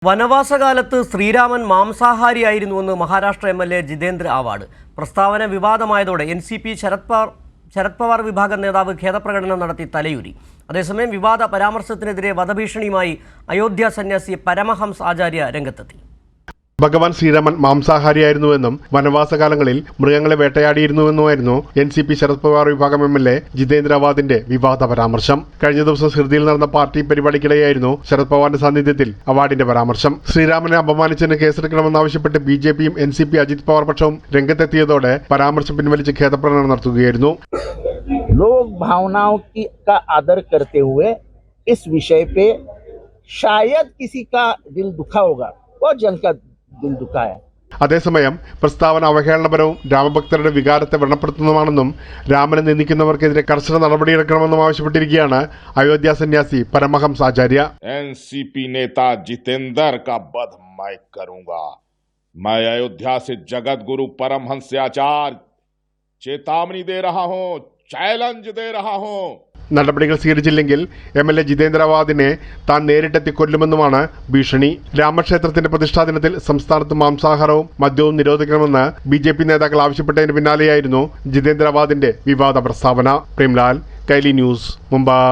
വനവാസകാലത്ത് Sreeraman മാംസാഹാരിയായിരുന്നുവെന്ന് Maharashtra MLA. Jitendra ആവാഡ്. പ്രസ്താവന വിവാദമായതോടെ എൻ.സി.പി ശരത് പവാർ വിഭാഗം നേതാവ് ഖേദപ്രകടനം നടത്തി തലയൂരി. അതേസമയം വിവാദ പരാമർശത്തിനെതിരെ വധഭീഷണിയുമായി അയോധ്യ സന്യാസി പരമഹംസ് ആചാര്യ രംഗത്തെത്തി. ഭഗവാൻ ശ്രീരാമൻ മാംസാഹാരിയായിരുന്നുവെന്നും വനവാസകാലങ്ങളിൽ മൃഗങ്ങളെ വേട്ടയാടിയിരുന്നുവെന്നുമായിരുന്നു എൻ.സി.പി ശരത് പവാർ വിഭാഗം എം.എൽ.എ. ജിതേന്ദ്ര ആവാദിന്റെ വിവാദ പരാമർശം. കഴിഞ്ഞ ദിവസം സിർദിയിൽ നടന്ന പാർട്ടി പരിപാടിക്കിടെയായിരുന്നു ശരത് പവാറിന്റെ സാന്നിധ്യത്തിൽ അവാർഡിന്റെ പരാമർശം. ശ്രീരാമനെ അപമാനിച്ചതിന് കേസെടുക്കണമെന്നാവശ്യപ്പെട്ട് ബി.ജെ.പിയും എൻ.സി.പി അജിത് പവാർ പക്ഷവും രംഗത്തെത്തിയതോടെ പരാമർശം പിൻവലിച്ച് ഖേദപ്രകടനം നടത്തുകയായിരുന്നു. लोग भावनाओं का आदर करते हुए इस विषय पे शायद किसी का दिल दुखा होगा और जन का दिल दुखा है. അതേസമയം പ്രസ്താവന അവഹേളനപരവും രാമഭക്തരുടെ വികാരത്തെ വ്രണപ്പെടുത്തുന്നതുമാണെന്നും രാമനെ നിന്ദിക്കുന്നവർക്കെതിരെ കർശന നടപടിയെടുക്കണമെന്നും ആവശ്യപ്പെട്ടിരിക്കുകയാണ് അയോധ്യ സന്യാസി പരമഹംസ് ആചാര്യ. एनसीपी नेता जितेंद्र का वध मैं करूंगा. मैं अयोध्या से जगत गुरु परमहंस आचार्य चेतावनी दे रहा हूं, चैलेंज दे रहा हूं. നടപടികൾ സ്വീകരിച്ചില്ലെങ്കിൽ എം.എൽ.എ. ജിതേന്ദ്ര ആവാദിനെ താൻ നേരിട്ടെത്തി കൊല്ലുമെന്നുമാണ് ഭീഷണി. രാമക്ഷേത്രത്തിന്റെ പ്രതിഷ്ഠാ ദിനത്തിൽ സംസ്ഥാനത്ത് മാംസാഹാരവും മദ്യവും നിരോധിക്കണമെന്ന് ബി.ജെ.പി നേതാക്കൾ ആവശ്യപ്പെട്ടതിന് പിന്നാലെയായിരുന്നു ജിതേന്ദ്ര ആവാദിന്റെ വിവാദ പ്രസ്താവന. പ്രേംലാൽ, കൈലി ന്യൂസ്, മുംബൈ.